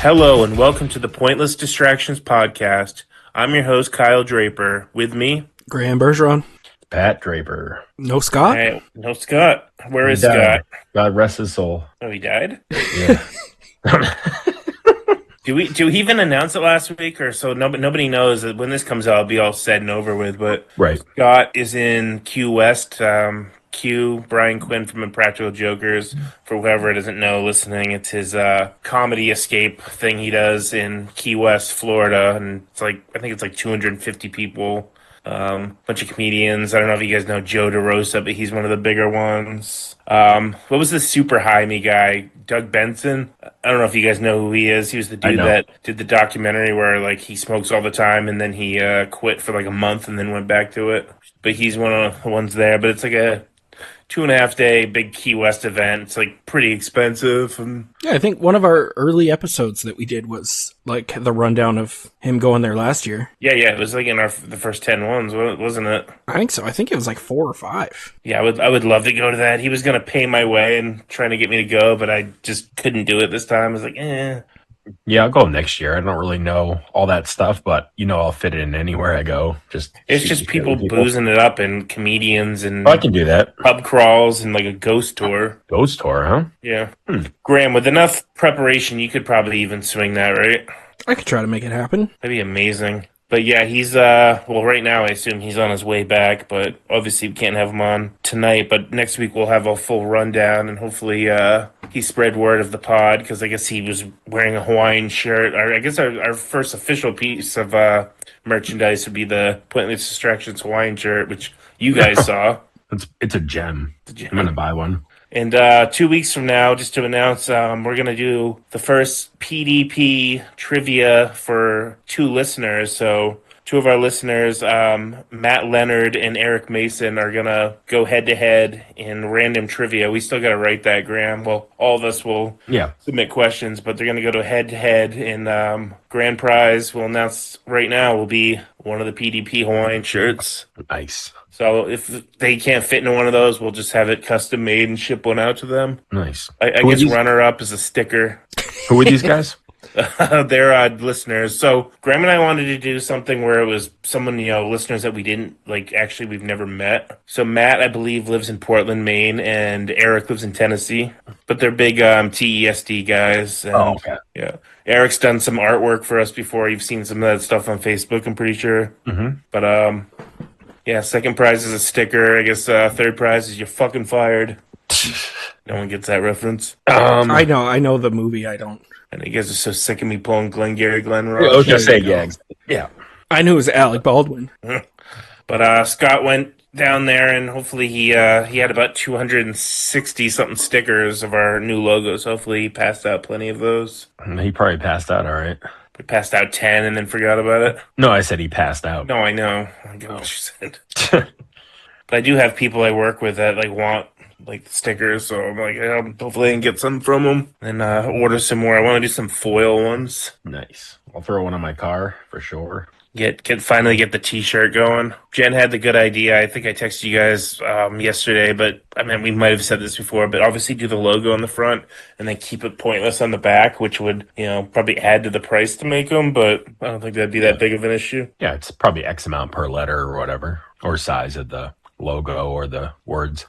Hello and welcome to the Pointless Distractions podcast. I'm your host, Kyle Draper. With me, Graham Bergeron. Pat Draper. No Scott? hey, no Scott. Where is died. Scott? God rest his soul. Oh, he died? Yeah. Do we even announce it last week or so? Nobody knows that when this comes out, it'll be all said and over with. But Right. Scott is in Q West. Q, Brian Quinn from Impractical Jokers. For whoever doesn't know listening, it's his comedy escape thing he does in Key West, Florida. And it's like, I think it's like 250 people. Bunch of comedians. I don't know if you guys know Joe DeRosa, but he's one of the bigger ones. What was the super high me guy? Doug Benson? I don't know if you guys know who he is. He was the dude that did the documentary where like he smokes all the time and then he quit for like a month and then went back to it. But he's one of the ones there. But it's like a 2.5 day big Key West event. It's like pretty expensive. Yeah, I think one of our early episodes that we did was like the rundown of him going there last year. Yeah, it was like in the first 10 ones, wasn't it? I think so. I think it was like 4 or 5. Yeah, I would love to go to that. He was gonna pay my way and trying to get me to go, but I just couldn't do it this time. I was like, Yeah, I'll go next year. I don't really know all that stuff, but I'll fit in anywhere I go. It's just people boozing it up and comedians and I can do that. pub crawls and like a ghost tour. Ghost tour, huh? Yeah. Graham, with enough preparation, you could probably even swing that, right? I could try to make it happen. That'd be amazing. But yeah, he's, well, right now I assume he's on his way back, but obviously we can't have him on tonight. But next week we'll have a full rundown and hopefully he spread word of the pod because I guess he was wearing a Hawaiian shirt. I guess our first official piece of merchandise would be the Pointless Distractions Hawaiian shirt, which you guys saw. It's a gem. I'm going to buy one. And 2 weeks from now, just to announce, we're going to do the first PDP trivia for 2 listeners. So 2 of our listeners, Matt Leonard and Eric Mason, are going to go head-to-head in random trivia. We still got to write that, Graham. Well, all of us will submit questions, but they're going to go to head-to-head. And grand prize, we'll announce right now, will be one of the PDP Hawaiian shirts. Nice. So if they can't fit into one of those, we'll just have it custom made and ship one out to them. Nice. I guess runner-up is a sticker. Who are these guys? They're listeners. So Graham and I wanted to do something where it was someone, listeners that we didn't, we've never met. So Matt, I believe, lives in Portland, Maine, and Eric lives in Tennessee. But they're big TESD guys. And, okay. Yeah. Eric's done some artwork for us before. You've seen some of that stuff on Facebook, I'm pretty sure. Mm-hmm. But, yeah, second prize is a sticker. I guess third prize is you're fucking fired. No one gets that reference. I know the movie. I don't. And you guys are so sick of me pulling Glenn Ross. I was just saying, yeah. I knew it was Alec Baldwin. But Scott went down there, and hopefully he had about 260 something stickers of our new logos. Hopefully he passed out plenty of those. He probably passed out, all right. We passed out 10 and then forgot about it. No, I said he passed out. No, I know. I get what you said. But I do have people I work with that want stickers, so I'm hopefully I can get some from them and order some more. I want to do some foil ones. Nice. I'll throw one on my car for sure. Finally get the t-shirt going. Jen had the good idea. I think I texted you guys yesterday, but I mean, we might have said this before, but obviously do the logo on the front and then keep it pointless on the back, which would, probably add to the price to make them, but I don't think that'd be that big of an issue. Yeah, it's probably X amount per letter or whatever, or size of the logo or the words.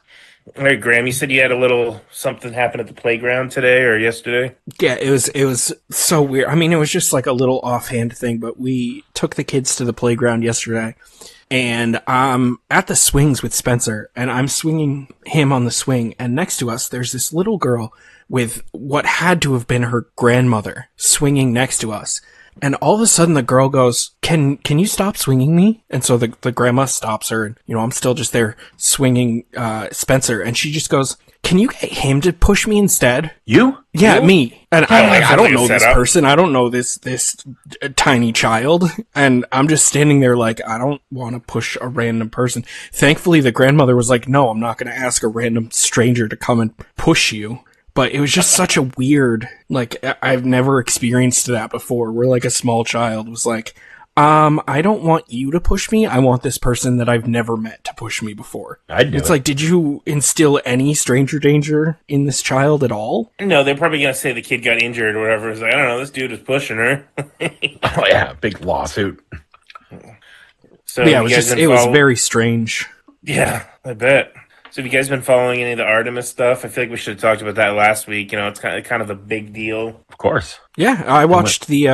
All right, Graham, you said you had a little something happen at the playground today or yesterday? Yeah, it was so weird. I mean, it was just like a little offhand thing, but we took the kids to the playground yesterday, and I'm at the swings with Spencer, and I'm swinging him on the swing, and next to us, there's this little girl with what had to have been her grandmother swinging next to us. And all of a sudden the girl goes, can you stop swinging me? And so the grandma stops her and, I'm still just there swinging, Spencer. And she just goes, can you get him to push me instead? You? Yeah, you? Me. And I don't know this up. person. I don't know this tiny child. And I'm just standing there like, I don't want to push a random person. Thankfully the grandmother was like, no, I'm not going to ask a random stranger to come and push you. But it was just such a weird, I've never experienced that before, where a small child was like, I don't want you to push me. I want this person that I've never met to push me before. I'd do It's it. like, did you instill any stranger danger in this child at all? No, they're probably gonna say the kid got injured or whatever. It's like, I don't know, this dude was pushing her. Oh yeah, big lawsuit. So Yeah, you guys been it was follow- very strange. Yeah, I bet. So have you guys been following any of the Artemis stuff? I feel like we should have talked about that last week. You know, it's kind of a big deal. Of course. Yeah, I watched the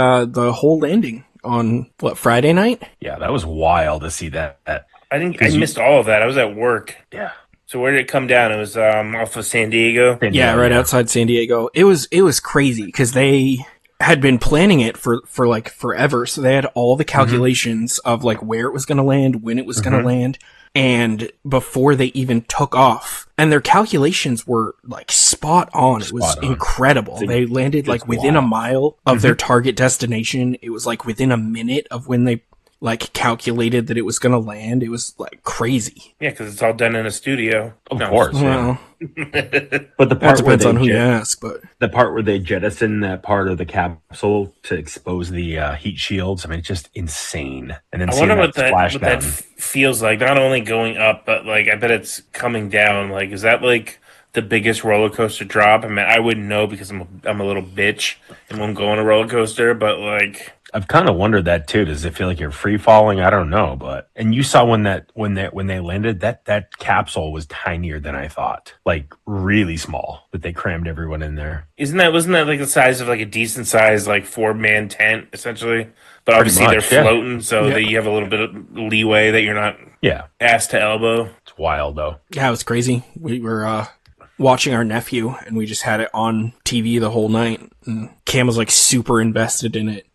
whole landing on Friday night? Yeah, that was wild to see that. I missed all of that. I was at work. Yeah. So where did it come down? It was off of San Diego. Yeah, right outside San Diego. It was crazy because they had been planning it for like forever. So they had all the calculations of like where it was going to land, when it was going to land, and before they even took off. And their calculations were like spot on. It was Spot on. incredible. They landed like within a mile of their target destination. It was like within a minute of when they like calculated that it was going to land. It was like crazy. Yeah, because it's all done in a studio. Of No. course. Well, But the that part where depends they on who you ask, but the part where they jettison that part of the capsule to expose the heat shields. I mean, it's just insane. And then I seeing wonder that what that splashdown. feels like. Not only going up, but like I bet it's coming down. Like, is that like the biggest roller coaster drop? I mean, I wouldn't know because I'm a little bitch and won't go on a roller coaster. But like, I've kind of wondered that too. Does it feel like you're free falling? I don't know, but and you saw when they landed that capsule was tinier than I thought, like really small. That they crammed everyone in there. wasn't that like the size of like a decent sized like 4-man tent essentially? But obviously much, they're yeah. floating, so that you have a little bit of leeway that you're not Yeah, ass to elbow. it's wild though. yeah, it was crazy. We were watching our nephew and we just had it on TV the whole night. And Cam was like super invested in it.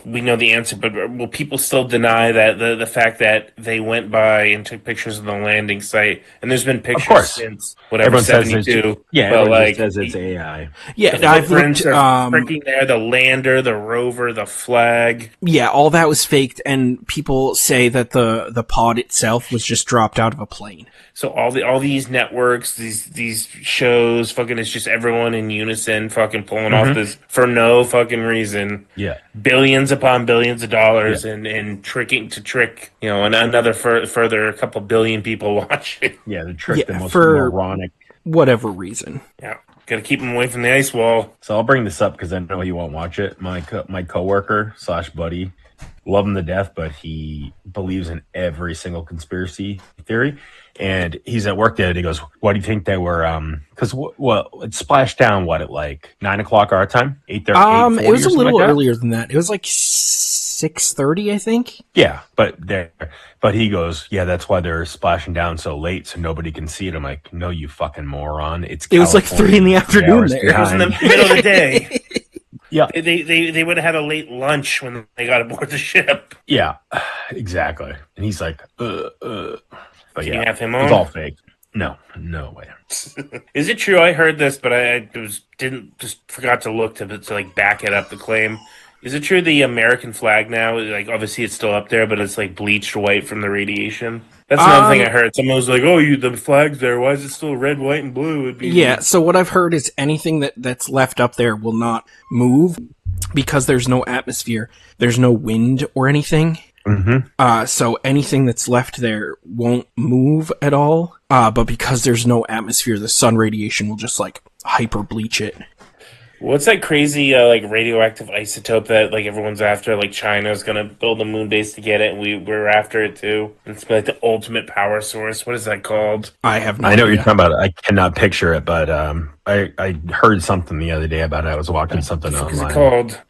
We know the answer, but will people still deny that the fact that they went by and took pictures of the landing site? And there's been pictures course. since whatever Everyone says it's 72. yeah. but Everyone like just says it's AI. Yeah, the I've footprints looked. are freaking there. The lander, the rover, the flag. Yeah, all that was faked, and people say that the pod itself was just dropped out of a plane. So all these networks, these shows, fucking, it's just everyone in unison, fucking pulling off this for no fucking reason. Yeah, Billions upon billions of dollars and trick, you know, and another further a couple billion people watching. yeah. The trick, the Yeah, most for- moronic. Whatever reason. Yeah, gotta keep them away from the ice wall. So I'll bring this up because I know he won't watch it. My coworker / buddy, love him to death, but he believes in every single conspiracy theory. And he's at work the other day. He goes, "What do you think they were?" Because it splashed down at like 9 o'clock our time, 8:30. It was a little earlier than that. It was like 6:30, I think. Yeah, but he goes, "Yeah, that's why they're splashing down so late, so nobody can see it." I'm like, "No, you fucking moron! It was like 3 in the afternoon there. It was in the middle of the day. Yeah, They would have had a late lunch when they got aboard the ship. yeah, exactly. And he's like, But Can yeah, you have him it's on? all fake. No way. Is it true? I heard this, but I forgot to look to like back it up the claim. Is it true the American flag now, like obviously it's still up there, but it's like bleached white from the radiation? That's another thing I heard. Someone was like, "Oh, the flag's there. Why is it still red, white, and blue?" It'd be Yeah, so what I've heard is anything that's left up there will not move because there's no atmosphere, there's no wind or anything. So anything that's left there won't move at all. But because there's no atmosphere, the sun radiation will just like hyper bleach it. What's that crazy like radioactive isotope that like everyone's after? Like China's gonna build a moon base to get it, and we're after it too. It's like the ultimate power source. What is that called? I have no I know what idea. you're talking about. I cannot picture it, but I heard something the other day about it. I was watching something What is it online. called?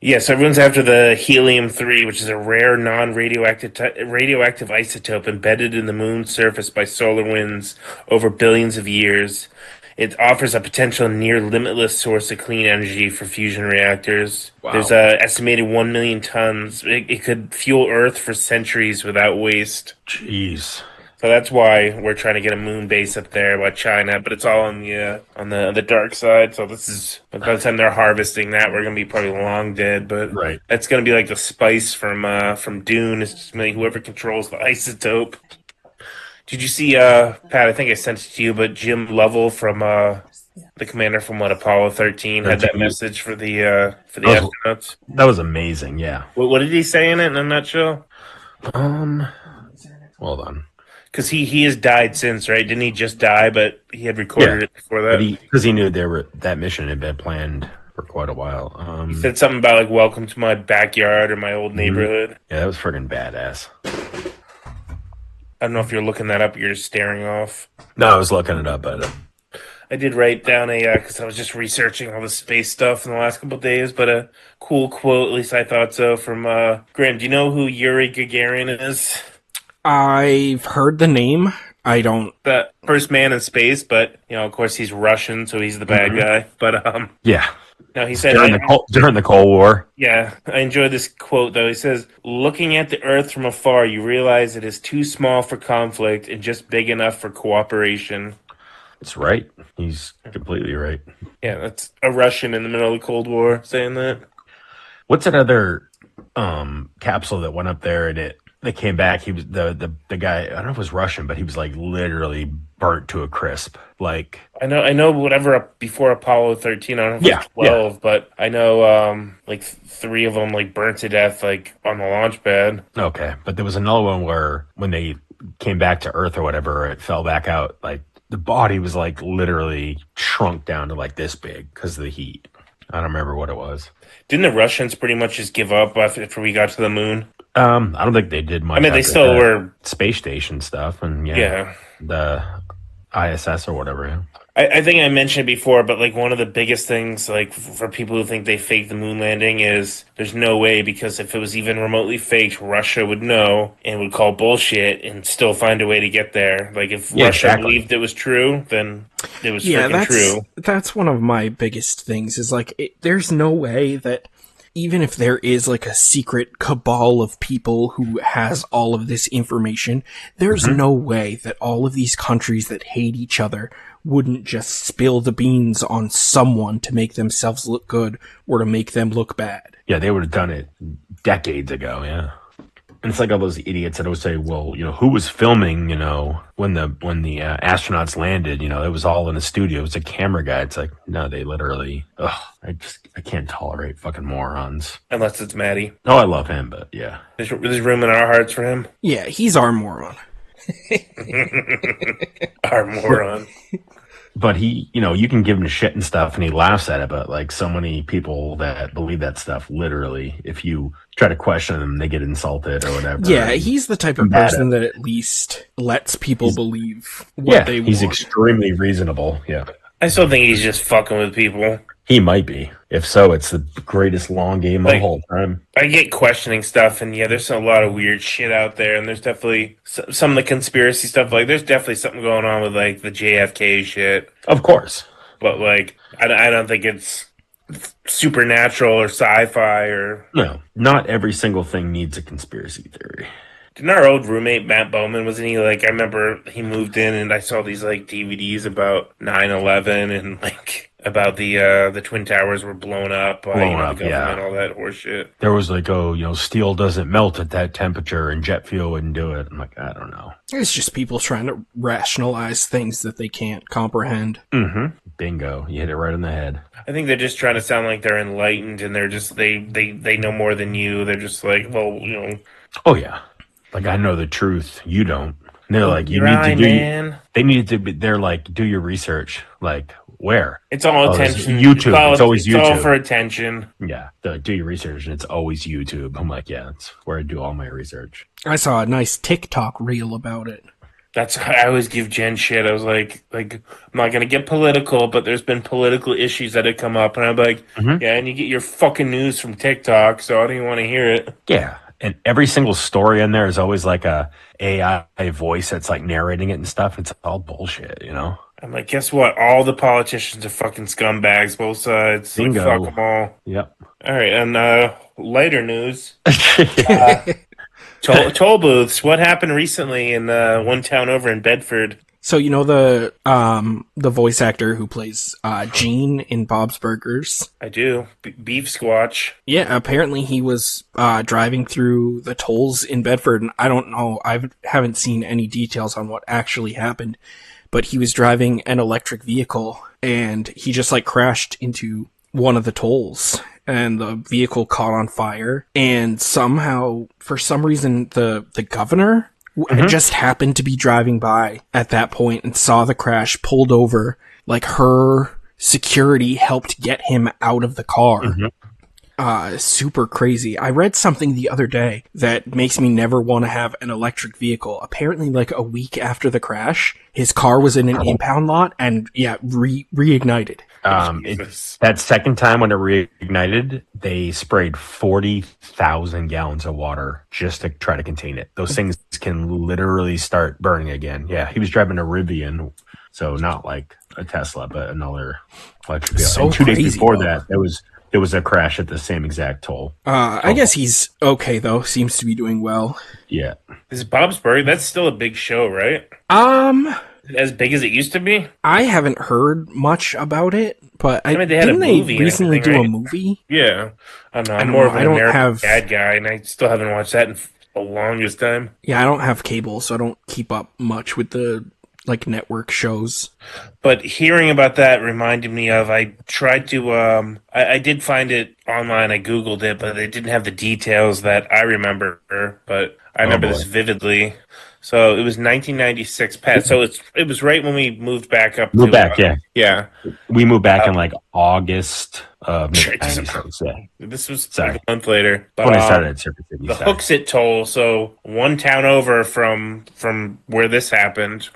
Yes, everyone's after the helium-3, which is a rare non-radioactive radioactive isotope embedded in the moon's surface by solar winds over billions of years. It offers a potential near limitless source of clean energy for fusion reactors. Wow. There's a estimated 1 million tons. It could fuel Earth for centuries without waste. Jeez. So that's why we're trying to get a moon base up there by China, but it's all on the dark side. So this is by the time they're harvesting that, we're gonna be probably long dead. But Right. that's gonna be like the spice from Dune. It's just whoever controls the isotope. Did you see Pat? I think I sent it to you, but Jim Lovell from The commander from Apollo 13 had that 13. message for the That was- astronauts. That was amazing. Yeah. What did he say in it in a nutshell? Hold on. Because he has died since, right? Didn't he just die? But he had recorded it before that. Because he knew that mission had been planned for quite a while. He said something about like "Welcome to my backyard" or "my old neighborhood." Yeah, that was friggin' badass. I don't know if you're looking that up. You're just staring off. No, I was looking it up, but I did write down because I was just researching all the space stuff in the last couple of days. But a cool quote, at least I thought so, from Graham. Do you know who Yuri Gagarin is? I've heard the name. I don't. The first man in space, but of course, he's Russian, so he's the bad guy. But yeah, no, he said during the Cold War. Yeah, I enjoyed this quote though. He says, "Looking at the Earth from afar, you realize it is too small for conflict and just big enough for cooperation." That's right. He's completely right. Yeah, that's a Russian in the middle of the Cold War saying that. What's that other capsule that went up there and they came back? He was the guy. I don't know if it was Russian, but he was like literally burnt to a crisp. Like I know whatever before Apollo 13. I don't know if it was 12, but I know like 3 of them like burnt to death like on the launch pad. Okay, but there was another one where when they came back to Earth or whatever, it fell back out. Like the body was like literally shrunk down to like this big because of the heat. I don't remember what it was. Didn't the Russians pretty much just give up after we got to the moon? I don't think they did much. I mean, they still were space station stuff, and the ISS or whatever. Yeah. I think I mentioned it before, but like one of the biggest things, like for people who think they faked the moon landing, is there's no way, because if it was even remotely faked, Russia would know and would call bullshit and still find a way to get there. Like if Russia believed it was true, then it was freaking true. That's one of my biggest things. Is like there's no way that even if there is like a secret cabal of people who has all of this information, there's no way that all of these countries that hate each other wouldn't just spill the beans on someone to make themselves look good or to make them look bad. Yeah, they would have done it decades ago, yeah. And it's like all those idiots that always say, well, who was filming, when the astronauts landed, it was all in a studio. It was a camera guy. It's like, no, they literally, I can't tolerate fucking morons. Unless it's Maddie. Oh, I love him, but yeah. There's room in our hearts for him. Yeah, he's our moron. Our moron. But he, you can give him shit and stuff and he laughs at it, but like so many people that believe that stuff, literally, if you try to question them, they get insulted or whatever. Yeah, he's the type of person that at least lets people believe what they want. He's extremely reasonable, yeah. I still think he's just fucking with people. He might be. If so, it's the greatest long game of the whole time. I get questioning stuff, and there's a lot of weird shit out there, and there's definitely some of the conspiracy stuff. Like, there's definitely something going on with, like, the JFK shit. Of course. But, like, I don't think it's supernatural or sci-fi or... No, not every single thing needs a conspiracy theory. Didn't our old roommate, Matt Bowman, wasn't he, like, I remember he moved in, and I saw these, like, DVDs about 9/11 and, like... about the Twin Towers were blown up by the government, all that horseshit. There was like, steel doesn't melt at that temperature and jet fuel wouldn't do it. I'm like, I don't know. It's just people trying to rationalize things that they can't comprehend. Mm-hmm. Bingo. You hit it right on the head. I think they're just trying to sound like they're enlightened and they're just, they know more than you. They're just like, well, Oh, yeah. Like, I know the truth. You don't. And they're like, they need to be, they're like, do your research. Like, where? It's all attention. YouTube. It's always YouTube. It's all for attention. Yeah. Do your research, and it's always YouTube. I'm like, yeah, that's where I do all my research. I saw a nice TikTok reel about it. I always give Jen shit. I was like, I'm not going to get political, but there's been political issues that have come up. And I'm like, yeah, and you get your fucking news from TikTok, so I don't even want to hear it. Yeah. And every single story in there is always like a AI voice that's like narrating it and stuff. It's all bullshit, I'm like, guess what? All the politicians are fucking scumbags, both sides. Bingo. Like, fuck them all. Yep. All right, and lighter news. Toll booths. What happened recently in one town over in Bedford? So the voice actor who plays Gene in Bob's Burgers? I do. Beef Squatch. Yeah, apparently he was driving through the tolls in Bedford, and I don't know, I haven't seen any details on what actually happened, but he was driving an electric vehicle, and he just like crashed into one of the tolls, and the vehicle caught on fire, and somehow, for some reason, the governor just happened to be driving by at that point and saw the crash, pulled over, like her security helped get him out of the car. Super crazy. I read something the other day that makes me never want to have an electric vehicle. Apparently, like a week after the crash, his car was in an impound lot and reignited. That second time when it reignited, they sprayed 40,000 gallons of water just to try to contain it. Those things can literally start burning again. Yeah, he was driving a Rivian, so not like a Tesla, but another electric vehicle. So and 2 days crazy, before though. that, there was a crash at the same exact toll. I guess he's okay though. Seems to be doing well. Yeah. Is Bob's Burger, that's still a big show, right? As big as it used to be? I haven't heard much about it, but I mean, they had a didn't movie they and recently do everything, a right? movie? Yeah. I don't know. I I'm don't more know. of an I don't American have- Dad guy, and I still haven't watched that in the longest time. Yeah, I don't have cable, so I don't keep up much with the like network shows. But hearing about that reminded me of, I tried to, I did find it online, I Googled it, but they didn't have the details that I remember, but I remember this boy. vividly. So it was 1996, Pat. So it was right when we moved back up Moved to, back, yeah. Yeah. We moved back in like August of Jesus. 96. Yeah. This was Sorry. like a month later. But, When I started at Circuit City. the sorry. Hooksett toll, so one town over from where this happened,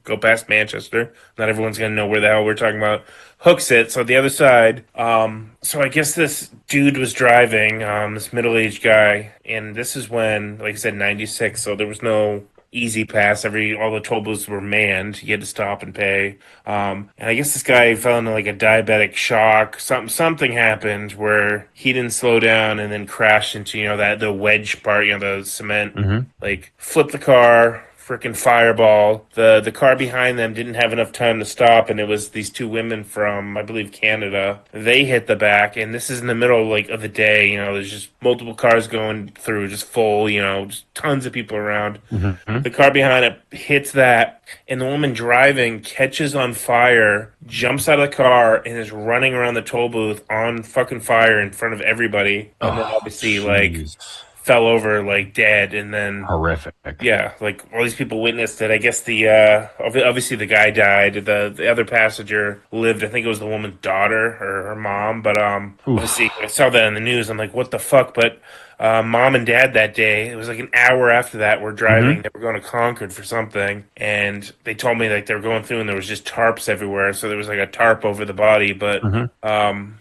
go past Manchester. Not everyone's gonna know where the hell we're talking about. Hooksett, so the other side. So I guess this dude was driving, this middle-aged guy, and this is when, like I said, 96, so there was no easy pass. All the toll booths were manned. You had to stop and pay. And I guess this guy fell into like a diabetic shock. Something happened where he didn't slow down and then crashed into, the wedge part, the cement, like flipped the car, freaking fireball. The car behind them didn't have enough time to stop, and it was these two women from, I believe, Canada. They hit the back, and this is in the middle of the day. There's just multiple cars going through, just full, just tons of people around. The car behind it hits that, and the woman driving catches on fire, jumps out of the car, and is running around the toll booth on fucking fire in front of everybody. And then obviously, Jeez. fell over like dead, and then Horrific. yeah, like all these people witnessed it. I guess obviously the guy died. The other passenger lived. I think it was the woman's daughter or her mom. But obviously I saw that in the news. I'm like, what the fuck? But mom and dad that day, it was like an hour after that, were driving. They were going to Concord for something, and they told me like they were going through and there was just tarps everywhere. So there was like a tarp over the body. But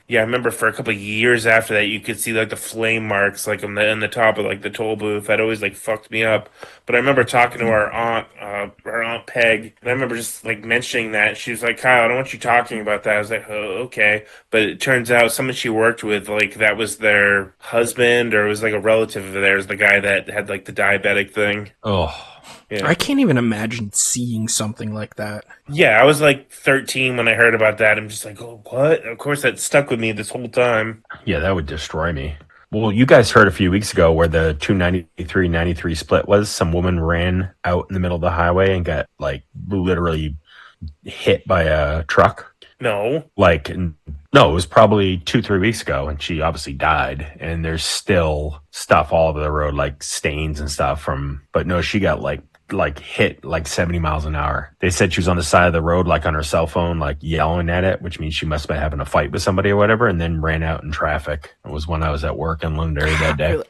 yeah, I remember for a couple of years after that, you could see like the flame marks like on the top of like the toll booth. That always like fucked me up. But I remember talking to our aunt Peg, and I remember just like mentioning that. She was like, Kyle, I don't want you talking about that. I was like, oh, okay. But it turns out someone she worked with, like that was their husband, or it was like a relative of theirs, the guy that had like the diabetic thing. Oh, Yeah. I can't even imagine seeing something like that. Yeah, I was like 13 when I heard about that. I'm just like, oh, what? Of course, that stuck with me this whole time. yeah, that would destroy me. Well, you guys heard a few weeks ago where the 293-93 split was. Some woman ran out in the middle of the highway and got like literally hit by a truck. No. No, it was probably 2-3 weeks ago, and she obviously died. And there's still stuff all over the road, like stains and stuff but no, she got like hit like 70 miles an hour. They said she was on the side of the road, like on her cell phone, like yelling at it, which means she must have been having a fight with somebody or whatever, and then ran out in traffic. It was when I was at work in Londonderry that day.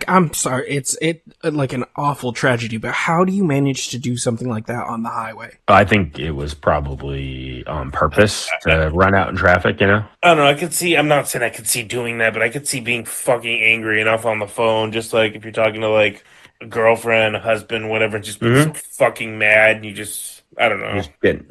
I'm sorry, it's like an awful tragedy, but how do you manage to do something like that on the highway? I think it was probably on purpose to run out in traffic, I don't know. I'm not saying I could see doing that, but I could see being fucking angry enough on the phone, just like if you're talking to like a girlfriend, a husband, whatever, just being so fucking mad, and you just, I don't know.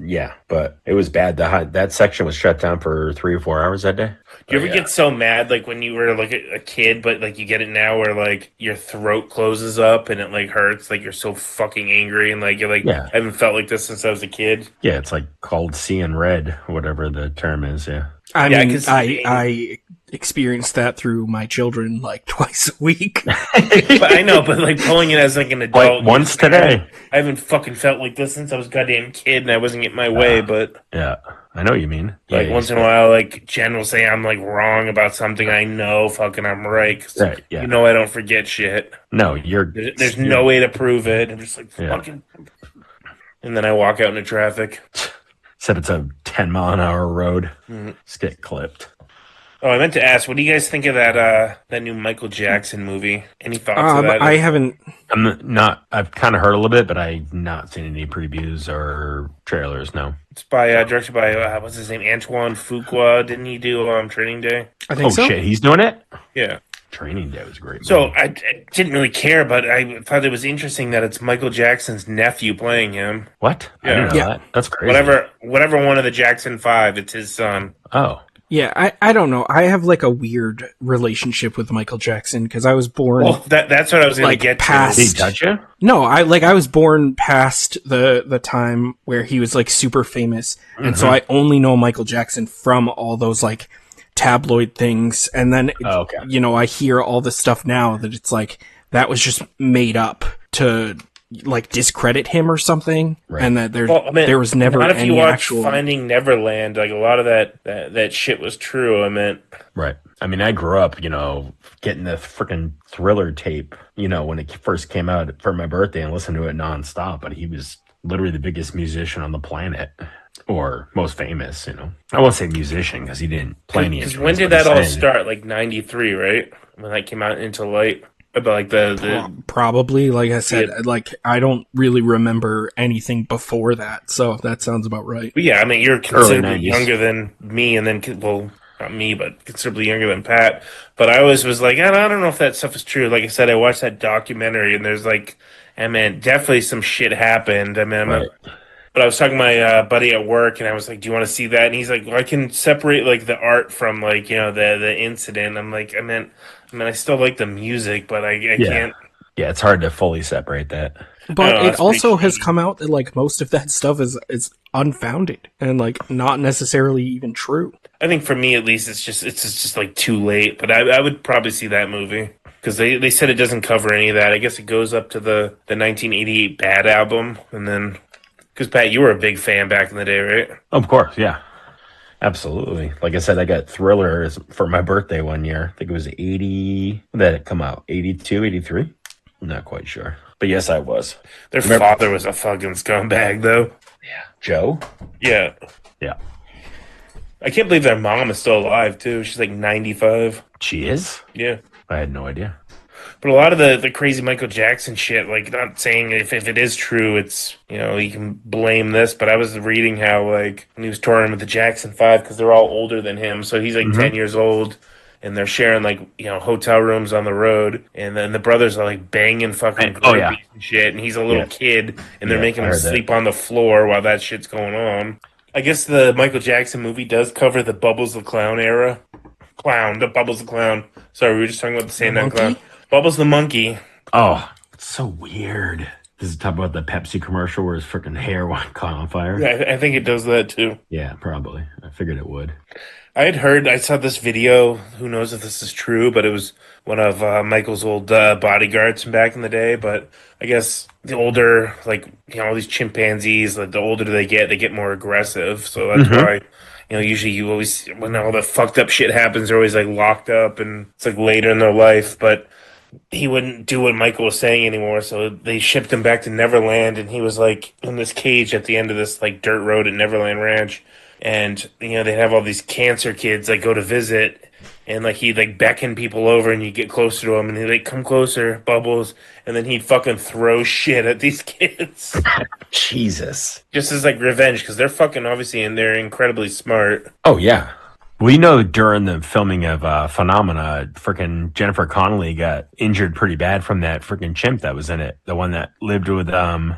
Yeah, but it was bad. That section was shut down for 3 or 4 hours that day. Do you ever get so mad, like when you were like a kid, but like you get it now where like your throat closes up and it like hurts, like you're so fucking angry, and like you're like, Yeah. I haven't felt like this since I was a kid. Yeah, it's like called seeing red, whatever the term is. Yeah. I Yeah, I mean, could see- I experience that through my children like twice a week. But I know, but like pulling it as like an adult. Like once today. I haven't fucking felt like this since I was a goddamn kid and I wasn't getting my way, but Yeah, I know what you mean. like Yeah, once in a while, like Jen will say I'm like wrong about something. I know fucking I'm right. 'Cause Right, yeah. You know I don't forget shit. No, you're. There's no way to prove it. I'm just like Yeah. fucking. And then I walk out into traffic. Said it's a 10-mile-an-hour road. Just get clipped. Oh, I meant to ask, what do you guys think of that new Michael Jackson movie? Any thoughts of that? I haven't. I'm not. I've kind of heard a little bit, but I've not seen any previews or trailers. No. It's by directed by what's his name, Antoine Fuqua. Didn't he do Training Day? I think Oh so. shit, he's doing it. Yeah. Training Day was a great. So movie. I didn't really care, but I thought it was interesting that it's Michael Jackson's nephew playing him. What? I Yeah. didn't know Yeah. that. That's crazy. Whatever one of the Jackson Five, it's his son. Oh. Yeah, I don't know. I have like a weird relationship with Michael Jackson because I was born. Well, that's what I was going Like, to get past- to. Did he touch you? No, I was born past the time where he was like super famous, and so I only know Michael Jackson from all those like tabloid things, and then Oh, okay. you know, I hear all this stuff now that it's like that was just made up to like discredit him or something, Right. and that Well, I mean, there was never not if you any watch actual. Finding Neverland. Like a lot of that shit was true. I meant. Right. I mean, I grew up, getting the freaking Thriller tape, when it first came out for my birthday and listened to it nonstop. But he was literally the biggest musician on the planet, or most famous. I won't say musician because he didn't play any Because instruments. when did but he that all sang. start? Like '93, right? When that came out into light. About like the Probably, like I said, like I don't really remember anything before that, so that sounds about right. But yeah, I mean, you're considerably 90s. younger than me, and then, well, not me, but considerably younger than Pat. But I always was like, I don't know if that stuff is true. Like I said, I watched that documentary, and there's like, I mean, definitely some shit happened. I mean, I'm not, Right. but I was talking to my buddy at work, and I was like, "Do you want to see that?" And he's like, well, "I can separate like the art from like the incident." I'm like, I still like the music, but I Yeah. can't." Yeah, it's hard to fully separate that. But know, it that's also pretty has shitty. come out that like most of that stuff is unfounded and like not necessarily even true. I think for me at least, it's just like too late. But I would probably see that movie because they said it doesn't cover any of that. I guess it goes up to the 1988 Bad album, and then because Pat, you were a big fan back in the day, right? Of course, yeah. Absolutely. Like I said, I got Thriller for my birthday one year. I think it was 80. When did it come out? 82, 83? I'm not quite sure. But yes, I was. Their Remember- father was a fucking scumbag, though. Joe? Yeah, Yeah. I can't believe their mom is still alive too. She's like 95. She is? Yeah. I had no idea. But a lot of the crazy Michael Jackson shit, like not saying if it is true, it's, you can blame this, but I was reading how like when he was touring with the Jackson 5, because they're all older than him, so he's like 10 years old, and they're sharing like, hotel rooms on the road, and then the brothers are like banging fucking Oh, yeah. groupies and shit, and he's a little Yeah. kid, and they're Yeah, making I him heard that. sleep on the floor while that shit's going on. I guess the Michael Jackson movie does cover the Bubbles the Clown era. The Bubbles the Clown. Sorry, we were just talking about the Sandman monkey? Clown. Bubbles the monkey. Oh, it's so weird. This is talk about the Pepsi commercial where his freaking hair caught on fire. Yeah, I think it does that too. Yeah, probably. I figured it would. I saw this video, who knows if this is true, but it was one of Michael's old bodyguards from back in the day. But I guess the older, like, all these chimpanzees, like the older they get more aggressive. So that's why, usually you always, when all the fucked up shit happens, they're always like locked up and it's like later in their life. But he wouldn't do what Michael was saying anymore, so they shipped him back to Neverland, and he was like in this cage at the end of this like dirt road at Neverland Ranch, and they'd have all these cancer kids like go to visit, and like he'd like beckon people over, and you get closer to him, and he'd like come closer, Bubbles, and then he'd fucking throw shit at these kids Jesus. just as like revenge because they're fucking obviously and they're incredibly smart. Oh, yeah. We know during the filming of Phenomena, freaking Jennifer Connelly got injured pretty bad from that freaking chimp that was in it. The one that lived with Donald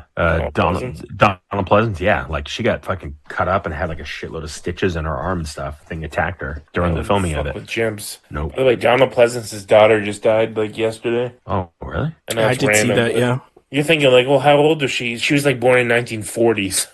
Pleasance. Yeah, like she got fucking cut up and had like a shitload of stitches in her arm and stuff. Thing attacked her during the filming of Fuck it. with chimps. Nope. By the way, Donald Pleasance's daughter just died like yesterday. Oh, really? I know I it's did see random, that, but yeah. You're thinking like, well, how old is she? She was like born in 1940. So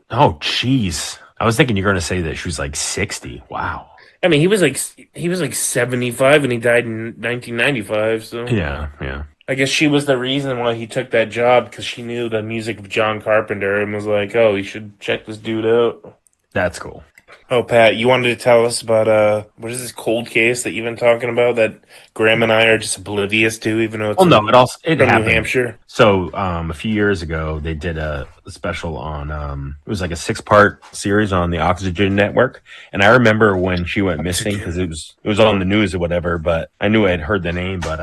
Oh, jeez. I was thinking you're going to say that she was like 60. Wow. I mean, he was like 75 and he died in 1995. So Yeah, yeah. I guess she was the reason why he took that job because she knew the music of John Carpenter and was like, "Oh, you should check this dude out." That's cool. Oh, Pat, you wanted to tell us about what is this cold case that you've been talking about that Graham and I are just oblivious to, even though it's Well, no, it from New happened. Hampshire. So, a few years ago, they did a special on, it was like a 6-part series on the Oxygen Network. And I remember when she went missing because it was on the news or whatever, but I knew I had heard the name. But,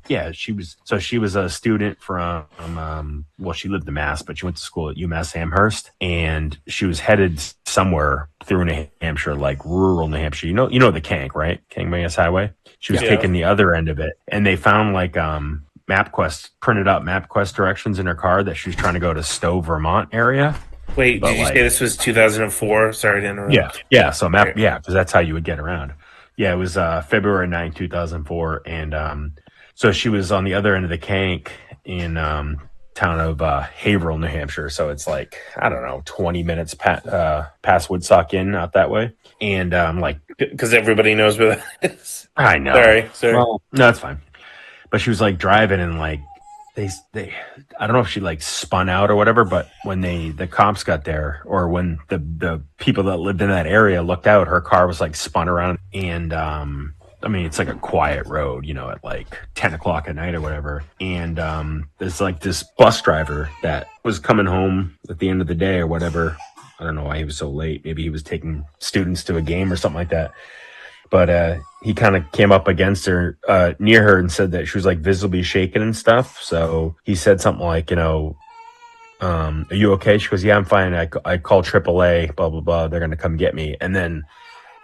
yeah, she was a student from, well, she lived in Mass, but she went to school at UMass Amherst, and she was headed somewhere through New Hampshire, like rural New Hampshire. You know the Kank, right? Kansas Highway. She was Yeah. taking the other end of it, and they found like, printed up MapQuest directions in her car that she was trying to go to Stowe, Vermont area. Wait, But did you like- say this was 2004? Sorry to interrupt. Yeah. So Okay. because that's how you would get around. Yeah, it was February 9th, 2004, and so she was on the other end of the Kank in town of Haverhill, New Hampshire. So it's like, I don't know, 20 minutes past Woodstock Inn out that way, and Because everybody knows where that is. I know. Sorry. Well, no, that's fine. But she was like driving and like they I don't know if she like spun out or whatever, but when the cops got there, or when the people that lived in that area looked out, her car was like spun around, and I mean, it's like a quiet road, at like 10 o'clock at night or whatever. And there's like this bus driver that was coming home at the end of the day or whatever. I don't know why he was so late. Maybe he was taking students to a game or something like that. But he kind of came up against her, near her, and said that she was like visibly shaken and stuff. So he said something like, are you okay? She goes, yeah, I'm fine. I called AAA, blah, blah, blah. They're going to come get me. And then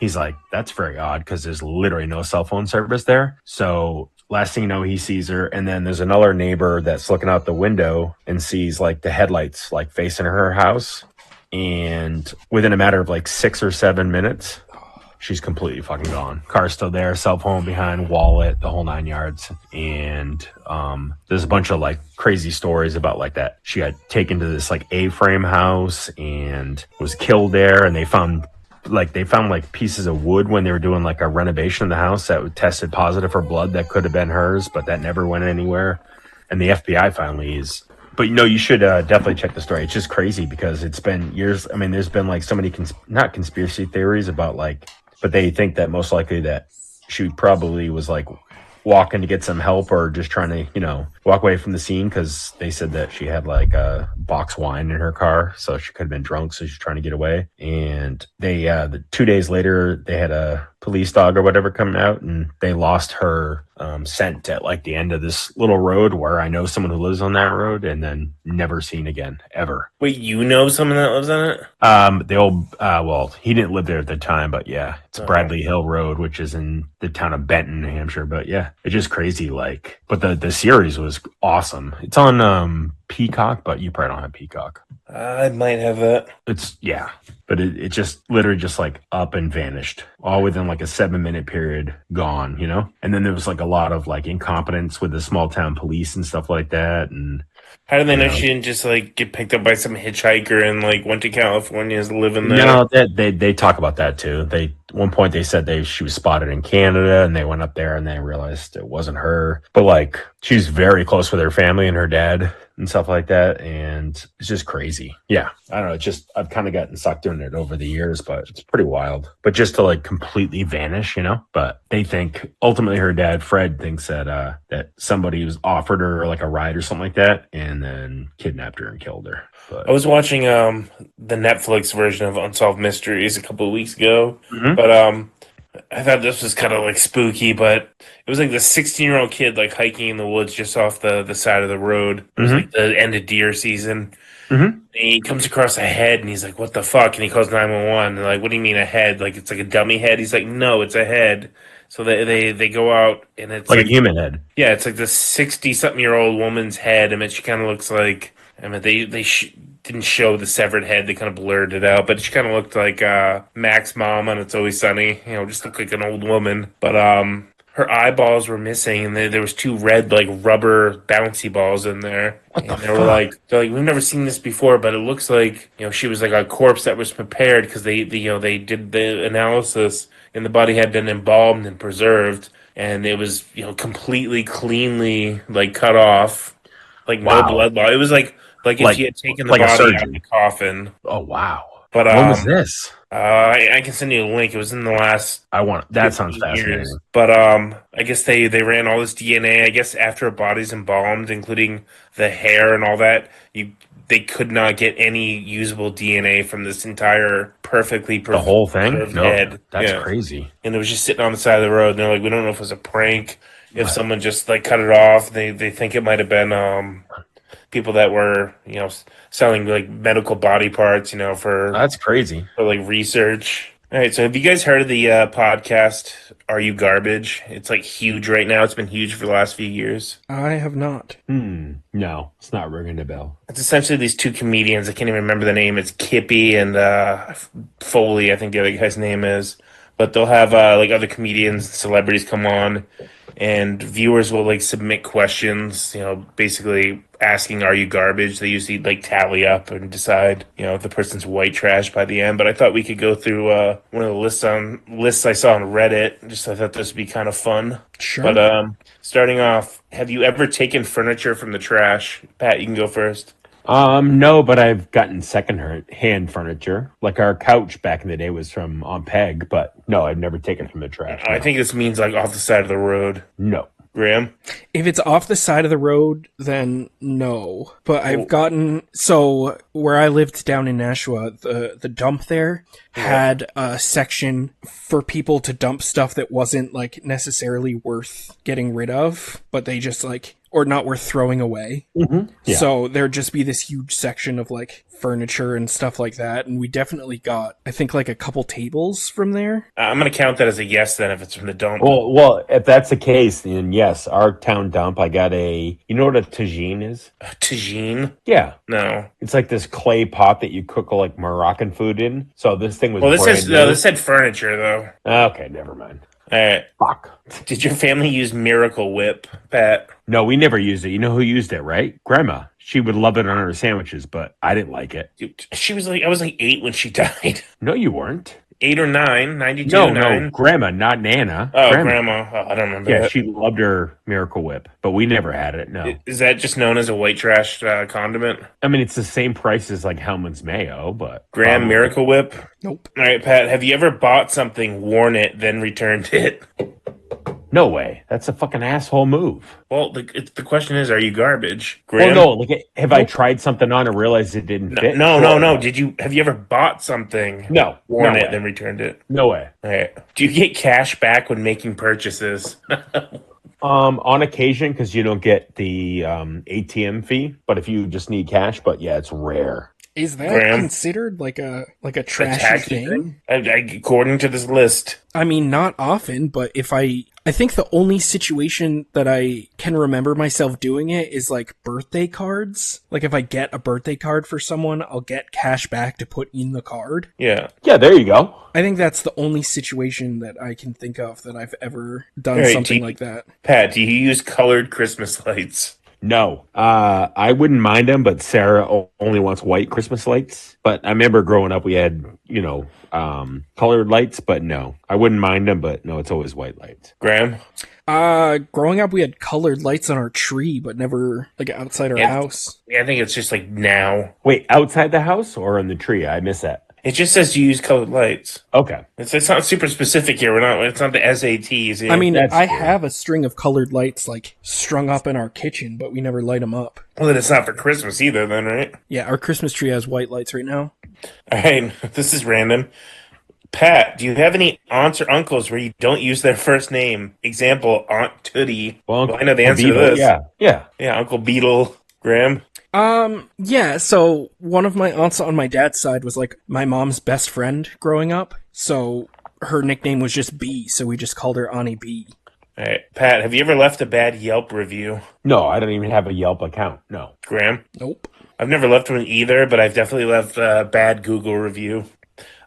he's like, that's very odd because there's literally no cell phone service there. So last thing you know, he sees her. And then there's another neighbor that's looking out the window and sees like the headlights like facing her house. And within a matter of like 6 or 7 minutes, she's completely fucking gone. Car's still there, cell phone behind, wallet, the whole 9 yards. And there's a bunch of like crazy stories about like that. She got taken to this like A-frame house and was killed there. And they found like pieces of wood when they were doing like a renovation of the house that tested positive for blood that could have been hers, but that never went anywhere. And the FBI finally is. But you should definitely check the story. It's just crazy because it's been years. I mean, there's been like so many not conspiracy theories about like, but they think that most likely that she probably was like walking to get some help or just trying to, walk away from the scene, because they said that she had like a box wine in her car, so she could have been drunk, so she's trying to get away. And they 2 days later, they had a police dog or whatever coming out, and they lost her scent at like the end of this little road where I know someone who lives on that road, and then never seen again ever. Wait, you know someone that lives on it? The old well, he didn't live there at the time, but yeah, it's Bradley Hill Road, which is in the town of Benton, New Hampshire. But yeah, it's just crazy. Like, but the series was awesome. It's on Peacock, but you probably don't have Peacock. I might have that. It's but it just literally just like up and vanished all within like a 7-minute period, gone, And then there was like a lot of like incompetence with the small town police and stuff like that. And How did they know she didn't just like get picked up by some hitchhiker and like went to California is living there? no, they talk about that too. At one point they said she was spotted in Canada, and they went up there and they realized it wasn't her. But like, she's very close with her family and her dad and stuff like that, and it's just crazy. Yeah, I don't know. It's just, I've kind of gotten sucked in it over the years, but it's pretty wild. But just to like completely vanish, But they think ultimately her dad Fred thinks that that somebody was offered her like a ride or something like that, and then kidnapped her and killed her. But I was watching the Netflix version of Unsolved Mysteries a couple of weeks ago, Mhm. but I thought this was kind of like spooky, but it was like the 16-year-old kid like hiking in the woods just off the side of the road. It was like the end of deer season. Mhm. He comes across a head and he's like, "What the fuck?" And he calls 911. And like, "What do you mean a head? Like it's like a dummy head?" He's like, "No, it's a head." So they go out and it's like a human head. yeah, it's like this 60-something-year-old woman's head. I mean, she kind of looks like, I mean, they didn't show the severed head. They kind of blurred it out, but she kind of looked like Mac's mom on It's Always Sunny. Just looked like an old woman. But her eyeballs were missing, and there was 2 red like rubber bouncy balls in there. And they were like, we've never seen this before, but it looks like she was like a corpse that was prepared because they did the analysis. and the body had been embalmed and preserved, and it was completely cleanly like cut off, like no Wow. blood loss. It was like if Like you had taken the like a body out of surgeon. the coffin. Oh wow. But When was this? I can send you a link. It was in the last That sounds 15 fascinating. years. But I guess they ran all this DNA. I guess after a body's embalmed, including the hair and all that, they could not get any usable DNA from this entire perfectly The whole thing? preserved No, head. that's Yeah. crazy. And it was just sitting on the side of the road. And they're like, we don't know if it was a prank, if someone just like cut it off. They think it might have been people that were selling like medical body parts, for That's crazy. like research. All right, so have you guys heard of the podcast Are You Garbage? It's like huge right now. It's been huge for the last few years. I have not. No, it's not ringing a bell. It's essentially these two comedians. I can't even remember the name. It's Kippy and Foley, I think the other guy's name is. But they'll have like other comedians, celebrities come on, and viewers will like submit questions, basically asking, "Are you garbage?" They usually like tally up and decide, if the person's white trash by the end. But I thought we could go through one of the lists I saw on Reddit. Just I thought this would be kind of fun. Sure. But starting off, have you ever taken furniture from the trash? Pat, you can go first. No, but I've gotten second-hand furniture. Like our couch back in the day was from on Peg, but no, I've never taken it from the trash. I no. think this means like off the side of the road. No. Graham? If it's off the side of the road, then no. But I've gotten so where I lived down in Nashua, the dump there had a section for people to dump stuff that wasn't like necessarily worth getting rid of, but they just like or not worth throwing away. Yeah. So there'd just be this huge section of like furniture and stuff like that, and we definitely got I think like a couple tables from there. I'm going to count that as a yes then if it's from the dump. Well, if that's the case, then yes, our town dump. I got you know what a tagine is? Tagine? Yeah, No. it's like this clay pot that you cook like Moroccan food in. So this thing was. Well, this brand new. said furniture though. Okay, never mind. All right. Fuck. Did your family use Miracle Whip, Pat? No, we never used it. You know who used it, right? Grandma. She would love it on her sandwiches, but I didn't like it. Dude, I was like 8 when she died. No, you weren't. 8 or 9, 92, No, 9. Grandma, not Nana. Oh, Grandma. Oh, I don't remember Yeah, that. she loved her Miracle Whip, but we never had it. No, Is that just known as a white trash condiment? I mean it's the same price as like Hellman's mayo, but Graham Miracle Whip? Nope. All right, Pat, have you ever bought something, worn it, then returned it? No way. That's a fucking asshole move. Well, the question is, are you garbage? Well, Graham? no. Like, have I tried something on and realized it didn't fit? No. Sure. Have you ever bought something, No. worn No it, way. then returned it? No way. All right. Do you get cash back when making purchases? On occasion, because you don't get the ATM fee, but if you just need cash, but yeah, it's rare. Is that Graham? considered like a A trashy tacky thing? According to this list. I mean, not often, but if I think the only situation that I can remember myself doing it is like birthday cards. Like if I get a birthday card for someone, I'll get cash back to put in the card. Yeah. Yeah, there you go. I think that's the only situation that I can think of that I've ever done Alright, something do you- like that. Pat, do you use colored Christmas lights? No, I wouldn't mind them, but Sarah only wants white Christmas lights. But I remember growing up, we had, colored lights, but no, I wouldn't mind them, but no, it's always white lights. Graham? Growing up, we had colored lights on our tree, but never like outside our Yeah. house. Yeah, I think it's just like now. Wait, outside the house or in the tree? I miss that. It just says you use colored lights. Okay. It's not super specific here. It's not the SATs. Yeah. I mean, That's I true. have a string of colored lights like strung up in our kitchen, but we never light them up. well, then it's not for Christmas either, then, right? Yeah, our Christmas tree has white lights right now. All right, this is random. Pat, do you have any aunts or uncles where you don't use their first name? Example, Aunt Tootie. Well, I know the answer to Beetle, this. Yeah. Yeah, Uncle Beetle. Graham? Yeah, so one of my aunts on my dad's side was like my mom's best friend growing up. So her nickname was just B, so we just called her Auntie B. All right, Pat, have you ever left a bad Yelp review? No, I don't even have a Yelp account. No. Graham? Nope. I've never left one either, but I've definitely left a bad Google review.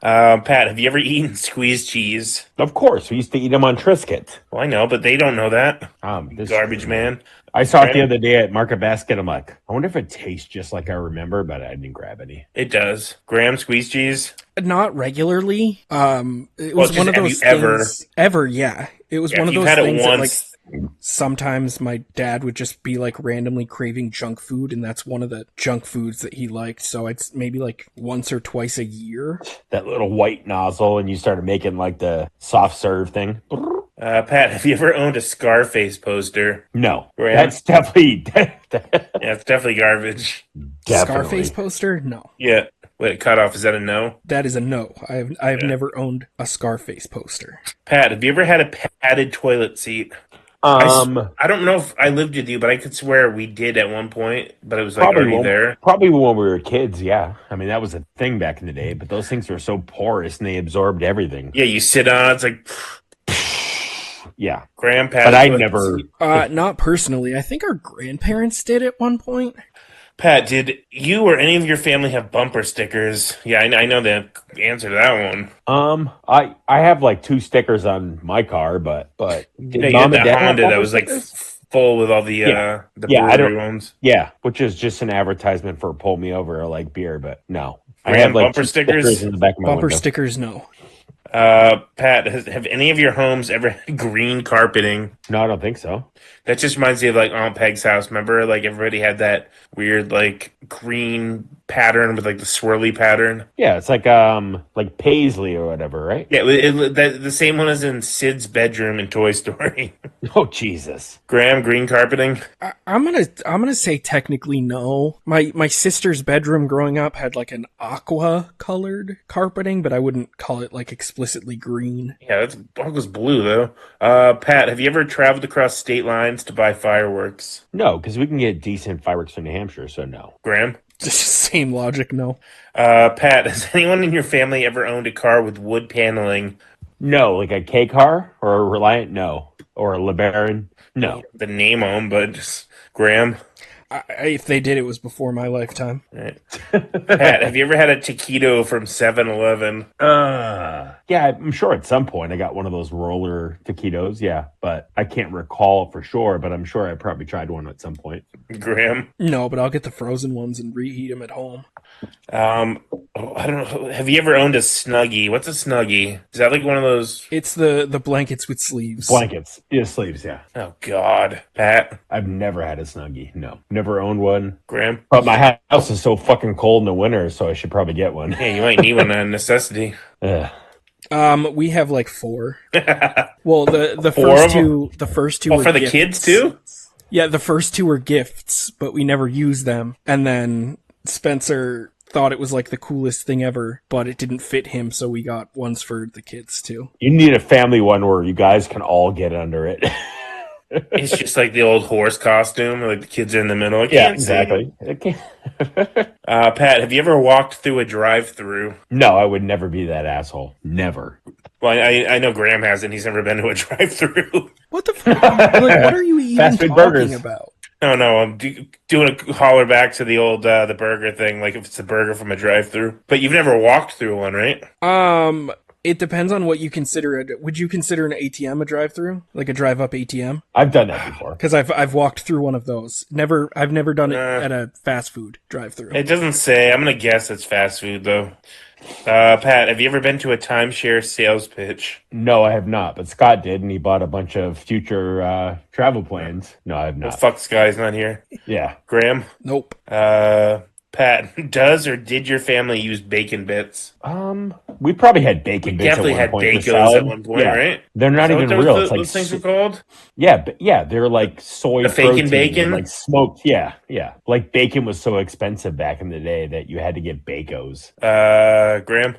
Pat, have you ever eaten squeezed cheese? Of course, we used to eat them on Triscuit. Well, I know, but they don't know that. This Garbage man. I saw it the Graham? other day at Market Basket. I'm like, I wonder if it tastes just like I remember, but I didn't grab any. It does. Graham squeezed cheese? Not regularly. It Well, was one just of have things. you ever- Ever, yeah. It was Yeah, one if of you've those had it things that, like, once. sometimes my dad would just be like randomly craving junk food, and that's one of the junk foods that he liked. So it's maybe like once or twice a year. That little white nozzle, and you started making like the soft serve thing. Pat, have you ever owned a Scarface poster? No, Graham? that's definitely Yeah, it's definitely garbage. Scarface poster? No. Yeah. Wait, cut off. Is that a no? That is a no. I have Yeah. never owned a Scarface poster. Pat, have you ever had a padded toilet seat? I don't know if I lived with you, but I could swear we did at one point, but it was like already there. Probably when we were kids. Yeah, I mean that was a thing back in the day. But those things were so porous and they absorbed everything. Yeah, you sit on it, it's like Yeah, Graham but padded I toilet never. seat. Not personally. I think our grandparents did at one point. Pat, did you or any of your family have bumper stickers? Yeah, I know the answer to that one. I have like 2 stickers on my car, but Yeah, you had that Honda that was like full with all the Yeah, I brewery don't- ones. yeah, which is just an advertisement for pull me over or like beer, but no, I Graham, have like bumper 2 stickers? in the back of my Bumper window. stickers, no. Pat, have any of your homes ever had green carpeting? No, I don't think so. That just reminds me of like Aunt Peg's house. Remember, like everybody had that weird like green pattern with like the swirly pattern. Yeah, it's like Paisley or whatever, right? Yeah, the same one as in Sid's bedroom in Toy Story. Oh Jesus! Graham, green carpeting. I'm gonna say technically no. My sister's bedroom growing up had like an aqua colored carpeting, but I wouldn't call it like explicitly green. Yeah, that's Uncle's blue though. Pat, have you ever traveled across state lines to buy fireworks? No, because we can get decent fireworks from New Hampshire, so no. Graham. Just same logic, no. Pat, has anyone in your family ever owned a car with wood paneling? No, like a K car or a Reliant, no, or a LeBaron, no. The name on, but just Graham. If they did, it was before my lifetime. Right. Pat, have you ever had a taquito from 7-Eleven? Yeah, I'm sure at some point I got one of those roller taquitos. Yeah, but I can't recall for sure. But I'm sure I probably tried one at some point. Graham. No, but I'll get the frozen ones and reheat them at home. I don't know. Have you ever owned a Snuggie? What's a Snuggie? Is that like one of those? It's the blankets with sleeves. Blankets, yeah, sleeves. Yeah, Oh God, Pat. I've never had a Snuggie. No, never owned one. Graham. But my house is so fucking cold in the winter, so I should probably get one. Yeah, you might need one on necessity. Ugh. We have like 4. Well, the Four first of 'em? two, the first 2 Oh, were for the gifts. kids too? Yeah, the first 2 were gifts, but we never used them. And then Spencer thought it was like the coolest thing ever, but it didn't fit him, so we got ones for the kids too. You need a family one where you guys can all get under it. It's just like the old horse costume, like the kids are in the middle. I Yeah, can't see. exactly. Okay. Pat, have you ever walked through a drive-through? No, I would never be that asshole. Never. Well, I know Graham hasn't. He's never been to a drive-through. What the fuck? Like, what are you even Fast food talking burgers. about? No, I'm doing a holler back to the old the burger thing, like if it's a burger from a drive-through. But you've never walked through one, right? It depends on what you consider it. Would you consider an ATM a drive-through, like a drive-up ATM? I've done that before. Because I've walked through one of those. I've never done it Nah. at a fast food drive-through. It doesn't say. I'm gonna guess it's fast food though. Pat, have you ever been to a timeshare sales pitch? No, I have not. But Scott did, and he bought a bunch of future travel plans. No, I have Well, not. fuck, this guy's not here. Yeah. Graham, Nope. Pat, does or did your family use bacon bits? We probably had bacon bits Definitely at one had point for bacos salad. at one point, Yeah. right? They're not Is that even what real. those, It's like those things are called? yeah, they're like soy The faking protein, bacon? like smoked. Yeah. Like bacon was so expensive back in the day that you had to get bacos. Graham.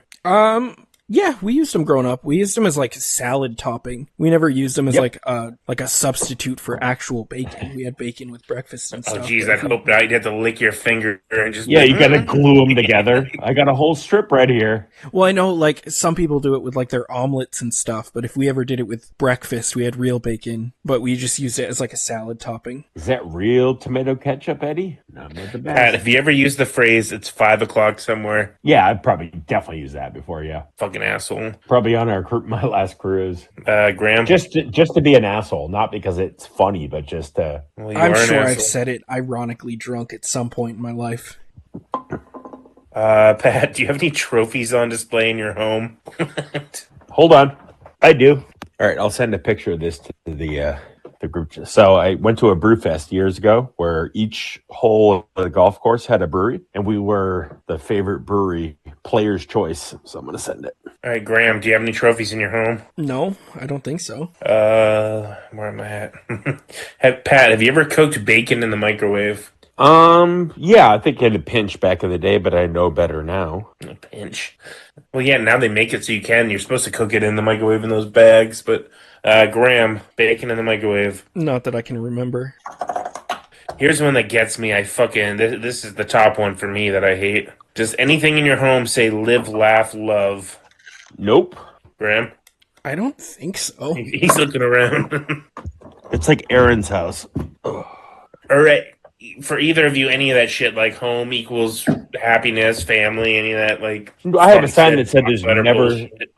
Yeah, we used them growing up. We used them as like salad topping. We never used them as Yep. like a substitute for actual bacon. We had bacon with breakfast and Oh, stuff. geez, but I'd if we- hope not. You'd have to lick your finger and just. Yeah, be you like, gotta glue them together. I got a whole strip right here. Well, I know like some people do it with like their omelets and stuff, but if we ever did it with breakfast, we had real bacon, but we just used it as like a salad topping. Is that real tomato ketchup, Eddie? Not the best. Pat, have you ever used the phrase "it's 5 o'clock somewhere"? Yeah, I'd probably definitely use that before. Yeah, Fucking asshole. probably on my last cruise. Graham. Just to be an asshole, not because it's funny, but just to. Well, you I'm are an sure I've asshole. said it ironically drunk at some point in my life. Pat, do you have any trophies on display in your home? Hold on, I do. All right, I'll send a picture of this to the group. So I went to a Brewfest years ago where each hole of the golf course had a brewery, and we were the favorite brewery player's choice. So I'm gonna send it. All right, Graham, do you have any trophies in your home? No, I don't think so. Where am I at? Pat, have you ever cooked bacon in the microwave? Yeah, I think I had a pinch back in the day, but I know better now. A pinch. Well, yeah, now they make it so you can. You're supposed to cook it in the microwave in those bags, but Graham, bacon in the microwave. Not that I can remember. Here's one that gets me. This is the top one for me that I hate. Does anything in your home say "live, laugh, love"? Nope. Graham, I don't think so. he's looking around. It's like Aaron's house. All right. For either of you, any of that shit, like home equals happiness, family, any of that, like. I have a sign that said there's butter never. bullshit.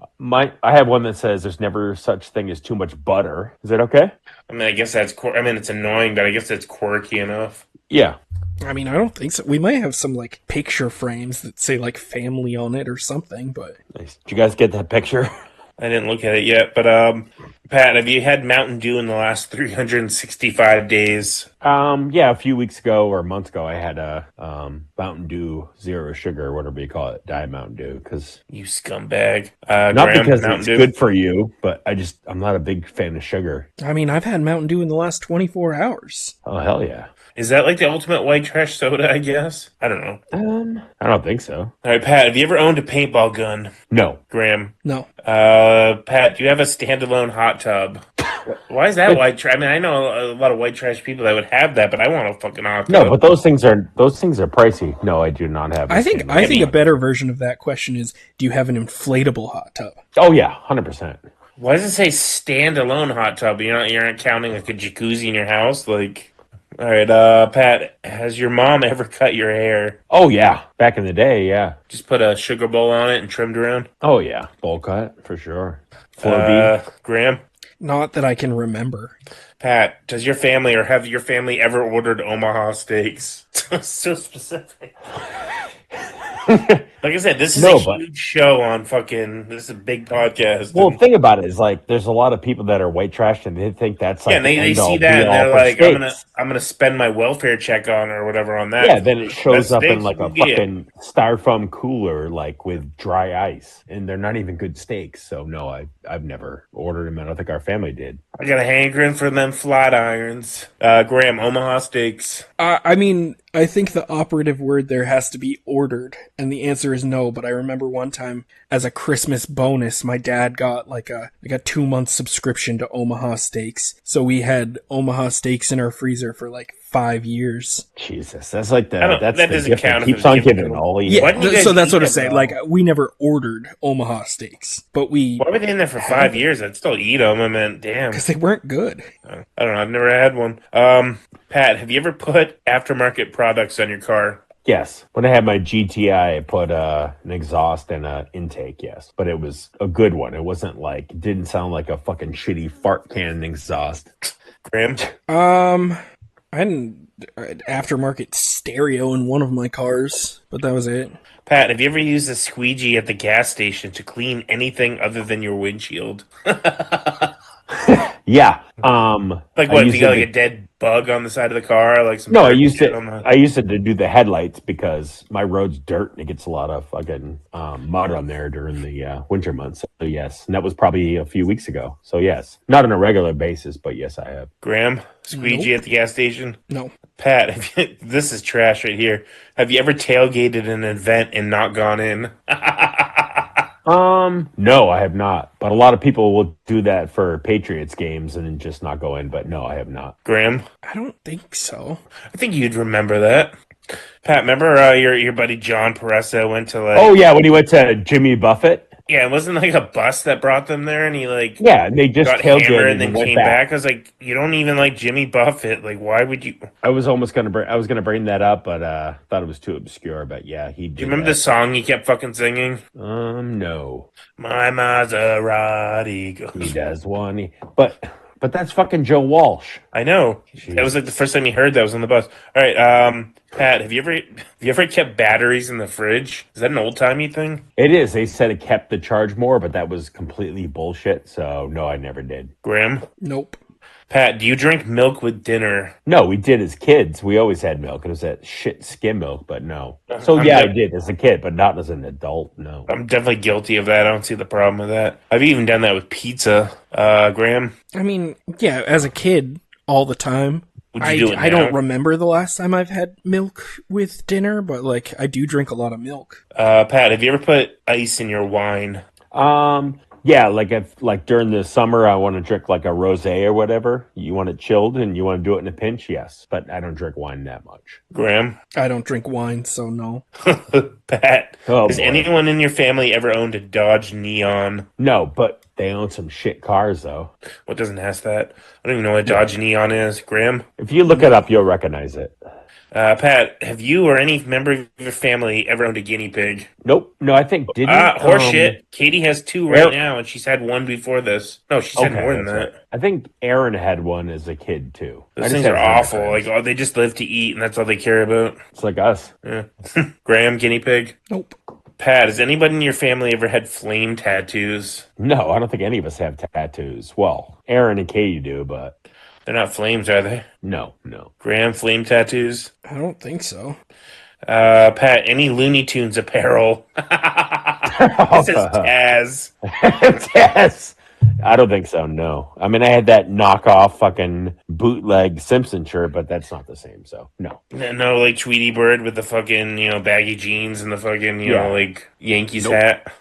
I have one that says there's never such thing as too much butter. Is that okay? I mean, I guess that's. It's annoying, but I guess it's quirky enough. Yeah. I mean, I don't think so. We might have some like picture frames that say like family on it or something, but Nice. Did you guys get that picture? I didn't look at it yet, but Pat, have you had Mountain Dew in the last 365 days? Yeah, a few weeks ago or months ago, I had a Mountain Dew Zero Sugar, or whatever you call it, Diet Mountain Dew, because You scumbag. not Graham, because Mountain it's Dew? good for you, but I'm not a big fan of sugar. I mean, I've had Mountain Dew in the last 24 hours. Oh hell yeah! Is that like the ultimate white trash soda? I guess. I don't know. I don't think so. All right, Pat, have you ever owned a paintball gun? No, Graham. No. Pat, do you have a standalone hot tub? Why is that white trash? I mean, I know a lot of white trash people that would have that, but I want a fucking hot tub. no, but those things are pricey. No, I do not have. I think a better version of that question is, do you have an inflatable hot tub? Oh yeah, 100%. Why does it say standalone hot tub? You're not counting like a jacuzzi in your house? Like, all right, Pat, has your mom ever cut your hair? Oh yeah, back in the day, yeah. Just put a sugar bowl on it and trimmed around? Oh yeah, bowl cut for sure. Flow Graham? Not that I can remember. Pat, does your family or have your family ever ordered Omaha steaks? So specific. Like I said, this is a huge show on fucking. This is a big podcast. Well, the thing about it is, like, there's a lot of people that are white trash, and they think that's like, yeah, and they see that and they're like, I'm gonna spend my welfare check on or whatever on that. Yeah, then it shows Best up in steaks like you a can get. fucking styrofoam cooler, like with dry ice, and they're not even good steaks. So no, I've never ordered them. I don't think our family did. I got a hankering for them flat irons. Graham, Omaha steaks. I mean, I think the operative word there has to be ordered, and the answer is no. But I remember one time as a Christmas bonus, my dad got like a 2-month subscription to Omaha Steaks, so we had Omaha Steaks in our freezer for like 5 years. Jesus, that's like I don't- that's that the doesn't gift count that if keeps it's on given giving. to All Yeah, Why did you guys so that's eat what I'm it, saying. though? Like, we never ordered Omaha Steaks, but we Why were they in there for 5 years? I'd still eat them. I mean, damn. because they weren't good. I don't know. I've never had one. Pat, have you ever put aftermarket products on your car? Yes, when I had my GTI, I put an exhaust and an intake. Yes, but it was a good one. It wasn't like it didn't sound like a fucking shitty fart cannon exhaust. Graham? I had an aftermarket stereo in one of my cars, but that was it. Pat, have you ever used a squeegee at the gas station to clean anything other than your windshield? Yeah. Like I what? If used you got it like a dead bug on the side of the car? Like some No, I dirt used shit it. on the- I used it to do the headlights because my road's dirt and it gets a lot of fucking mud on there during the winter months. So yes, and that was probably a few weeks ago. So yes, not on a regular basis, but yes, I have. Graham, squeegee at the gas station? No. Pat, this is trash right here. Have you ever tailgated an event and not gone in? No, I have not. But a lot of people will do that for Patriots games and just not go in. But no, I have not. Graham, I don't think so. I think you'd remember that. Pat, remember your buddy John Peressa went to like Oh yeah, when he went to Jimmy Buffett. yeah, it wasn't like a bus that brought them there, and he like Yeah, they just got hammered tailgated and then went came back. I was like, you don't even like Jimmy Buffett. Like, why would you? Do I was almost gonna bring. I was gonna bring that up, but thought it was too obscure. But yeah, he did. you remember the song he kept fucking singing? No, My Maserati he goes. does one. But that's fucking Joe Walsh. I know. Jeez. That was like the first time he heard that was on the bus. All right, Pat, have you ever kept batteries in the fridge? Is that an old timey thing? It is. They said it kept the charge more, but that was completely bullshit. So no, I never did. Graham, Nope. Pat, do you drink milk with dinner? No, we did as kids. We always had milk. It was that shit skim milk, but no. So I'm yeah, I de- did as a kid, but not as an adult. No. I'm definitely guilty of that. I don't see the problem with that. I've even done that with pizza. Graham, I mean, yeah, as a kid, all the time. would you do it I now? don't remember the last time I've had milk with dinner, but like I do drink a lot of milk. Pat, have you ever put ice in your wine? Yeah, like if like during the summer I want to drink like a rosé or whatever. You want it chilled and you want to do it in a pinch, yes. But I don't drink wine that much. Graham, I don't drink wine, so no. Pat, Oh, has boy. anyone in your family ever owned a Dodge Neon? No, but they own some shit cars though. What doesn't ask that? I don't even know what a Dodge Neon is. Graham, If you look it up, you'll recognize it. Pat, have you or any member of your family ever owned a guinea pig? Nope. No, I think didn't. Horseshit. Katie has two right Well- now, and she's had one before this. No, she's had more than that's that. right. I think Aaron had one as a kid too. I Those just things are haven't heard awful. of Like, it. oh, they just live to eat, and that's all they care about. It's like us. Yeah. Graham, guinea pig. Nope. Pat, has anybody in your family ever had flame tattoos? No, I don't think any of us have tattoos. Well, Aaron and Katie do, but They're not flames, are they? no. Graham, flame tattoos. I don't think so. Pat, any Looney Tunes apparel? This is Taz. Yes. I don't think so, no. I mean, I had that knockoff fucking bootleg Simpson shirt, but that's not the same, so no. No, like Tweety Bird with the fucking, baggy jeans and the fucking, Yeah. like Yankees Nope. hat.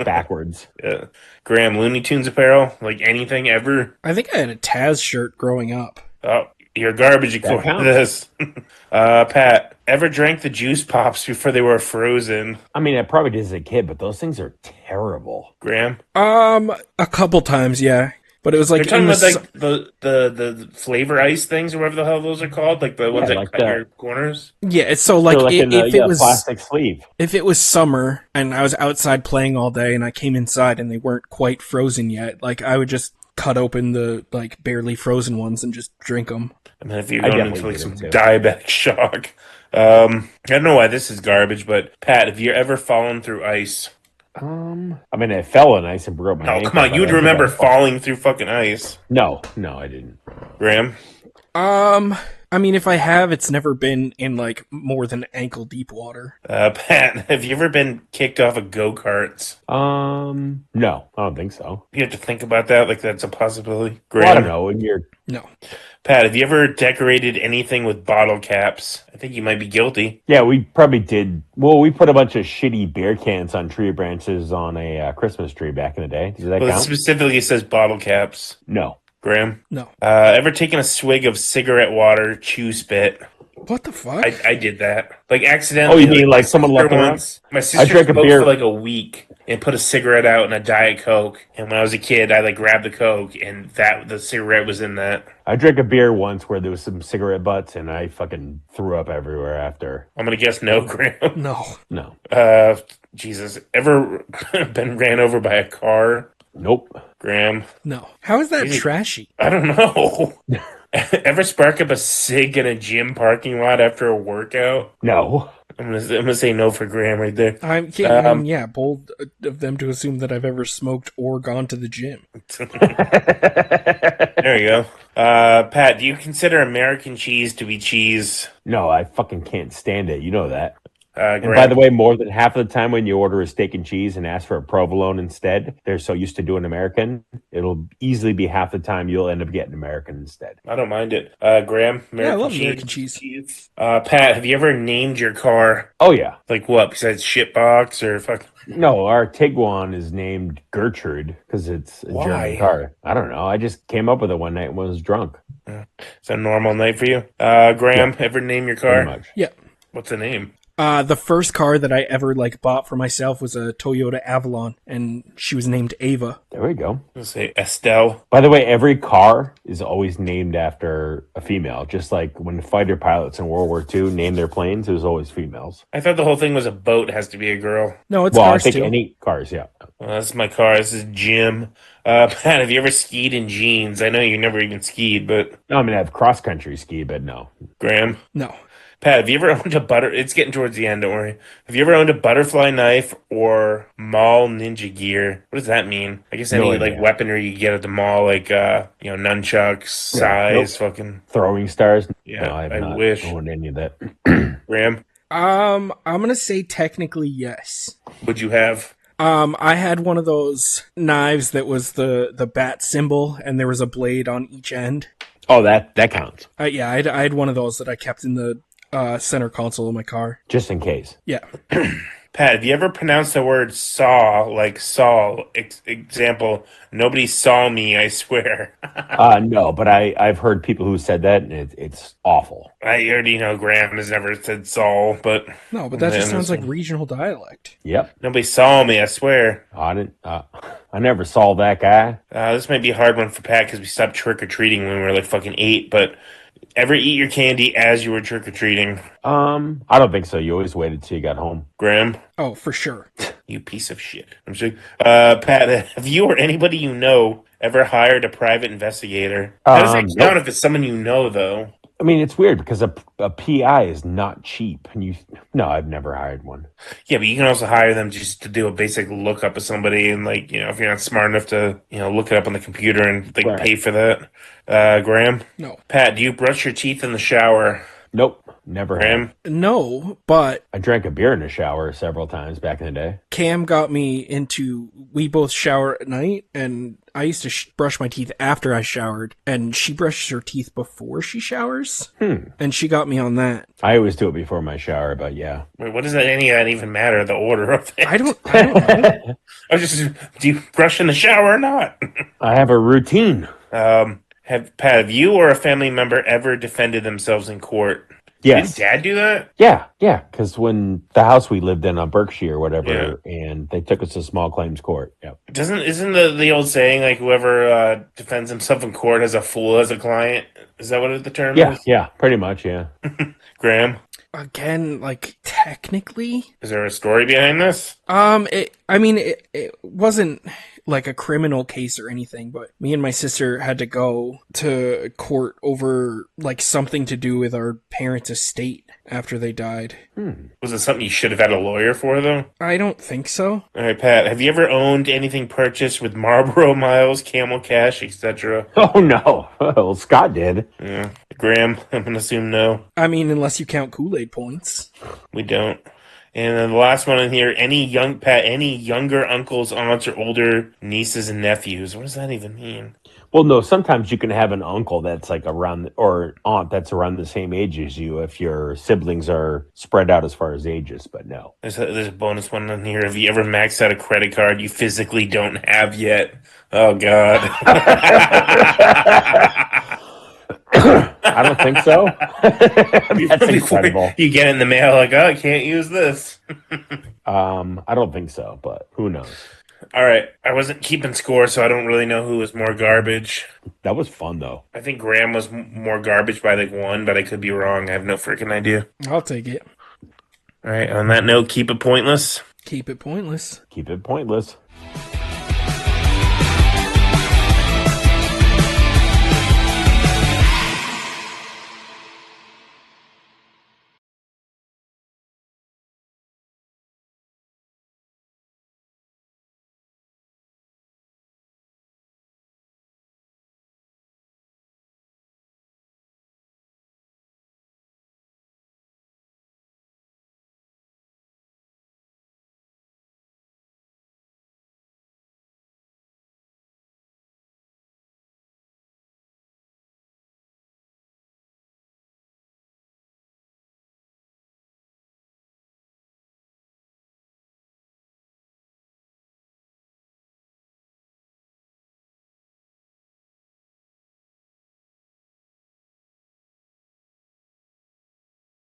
Backwards. Yeah. Graham, Looney Tunes apparel? Like anything ever? I think I had a Taz shirt growing up. Oh, you're garbage according to counts. this. Pat, ever drank the juice pops before they were frozen? I mean, I probably did as a kid, but those things are terrible. Graham? A couple times, yeah. But it was like You're talking in the about like the flavor ice things or whatever the hell those are called? Like the ones Yeah, that like cut that. your corners? yeah. So like, So, like in the, if it was plastic sleeve. if it was summer and I was outside playing all day and I came inside and they weren't quite frozen yet, like I would just cut open the like barely frozen ones and just drink them. I mean, if you're I going into definitely like some did too. diabetic shock. I don't know why this is garbage, but Pat, have you ever fallen through ice? I mean, I fell on ice and broke my No, ankle. come on, but you would I think remember I- falling through fucking ice. No, I didn't. Graham? I mean, if I have, it's never been in like more than ankle deep water. Pat, have you ever been kicked off of go-karts? No, I don't think so. You have to think about that, like that's a possibility. Well, I Graham? don't know. When you're No. Pat, have you ever decorated anything with bottle caps? I think you might be guilty. Yeah, we probably did. Well, we put a bunch of shitty beer cans on tree branches on a Christmas tree back in the day. Does that Well, it count? specifically says bottle caps. No. Graham? No. Ever taken a swig of cigarette water, chew spit? What the fuck? I did that. Like accidentally. Oh, you mean like someone left around? once. My sister drank a smoked beer- for like a week and put a cigarette out in a Diet Coke. And when I was a kid, I like grabbed the Coke and the cigarette was in that. I drank a beer once where there was some cigarette butts, and I fucking threw up everywhere after. I'm gonna guess no, Graham. no. No. Jesus. Ever been ran over by a car? Nope. Graham? No. How is that Maybe- trashy? I don't know. Ever spark up a cig in a gym parking lot after a workout? No. I'm gonna say no for Graham right there. I mean, yeah, bold of them to assume that I've ever smoked or gone to the gym. There you go. Pat, do you consider American cheese to be cheese? No, I fucking can't stand it. You know that. And Graham? by the way, more than half of the time when you order a steak and cheese and ask for a provolone instead, they're so used to doing American, it'll easily be half the time you'll end up getting American instead. I don't mind it. Graham, American Yeah, I love cheese. American cheese. Pat, have you ever named your car Oh yeah. like what besides shitbox or fuck? No, our Tiguan is named Gertrude because it's a Why? German car. I don't know. I just came up with it one night when I was drunk. It's a normal night for you. Graham, ever name your Pretty car? much. Yeah. What's the name? The first car that I ever bought for myself was a Toyota Avalon, and she was named Ava. There we go. Let's say Estelle. By the way, every car is always named after a female. Just like when fighter pilots in World War II named their planes, it was always females. I thought the whole thing was a boat has to be a girl. No, it's Well, I cars think too. any cars, yeah. Well, this is my car. This is Jim. Pat, have you ever skied in jeans? I know you never even skied, but No, I mean, I have cross country ski, but no. Graham. No. Pat, have you ever owned a It's getting towards the end, don't worry. Have you ever owned a butterfly knife or mall ninja gear? What does that mean? I guess No any idea. weaponry you get at the mall, nunchucks, size, fucking Throwing stars? Yeah, no, I have I not wish. owned any of that. Graham. I'm gonna say technically yes. Would you have? I had one of those knives that was the bat symbol, and there was a blade on each end. Oh, that counts. Yeah, I had one of those that I kept in the center console of my car. Just in case. Yeah. Pat, have you ever pronounced the word saw like Saul? Example, nobody saw me, I swear. No, but I've heard people who said that, and it's awful. I already know Graham has never said Saul, but No, but that just Man, sounds like listen. regional dialect. Yep. nobody saw me, I swear. I didn't. I never saw that guy. This might be a hard one for Pat because we stopped trick-or-treating when we were like fucking 8, but ever eat your candy as you were trick-or-treating? I don't think so. You always waited till you got home. Graham? Oh, for sure. You piece of shit. I'm sure. Pat, have you or anybody you know ever hired a private investigator? How does that count Nope. if it's someone you know, though? I mean, it's weird because a PI is not cheap, and no, I've never hired one. Yeah, but you can also hire them just to do a basic lookup of somebody, and if you're not smart enough to, look it up on the computer and Right. pay for that. Graham? No. Pat, do you brush your teeth in the shower? Nope, never. Have. Graham? No, but I drank a beer in the shower several times back in the day. Cam got me into, we both shower at night, and I used to brush my teeth after I showered, and she brushes her teeth before she showers, and she got me on that. I always do it before my shower, but yeah. Wait, what does any of that even matter? The order of it? I don't know. Do you brush in the shower or not? I have a routine. Have you or a family member ever defended themselves in court? Yes. Did Dad do that? Yeah. Because when the house we lived in on Berkshire or whatever, Yeah. and they took us to small claims court. Yep. Isn't the old saying whoever defends himself in court has a fool as a client? Is that what the term is? Yeah. Pretty much. Yeah. Graham, Again, technically, is there a story behind this? it wasn't like a criminal case or anything, but me and my sister had to go to court over something to do with our parents' estate after they died. Was it something you should have had a lawyer for, though? I don't think so. All right, Pat, have you ever owned anything purchased with Marlboro Miles, Camel Cash, etc.? Oh no. Well, Scott did. Yeah. Graham, I'm going to assume no. I mean, unless you count Kool-Aid points. We don't. And then the last one in here, any younger uncles, aunts, or older nieces and nephews. What does that even mean? Well, no. Sometimes you can have an uncle that's around, or aunt that's around the same age as you if your siblings are spread out as far as ages. But no. There's a bonus one in here. Have you ever maxed out a credit card you physically don't have yet? Oh, God. I don't think so. That's Before incredible. you get it in the mail, I can't use this. I don't think so, but who knows? All right. I wasn't keeping score, so I don't really know who was more garbage. That was fun though. I think Graham was more garbage by 1, but I could be wrong. I have no freaking idea. I'll take it. All right. On that note, keep it pointless. Keep it pointless. Keep it pointless.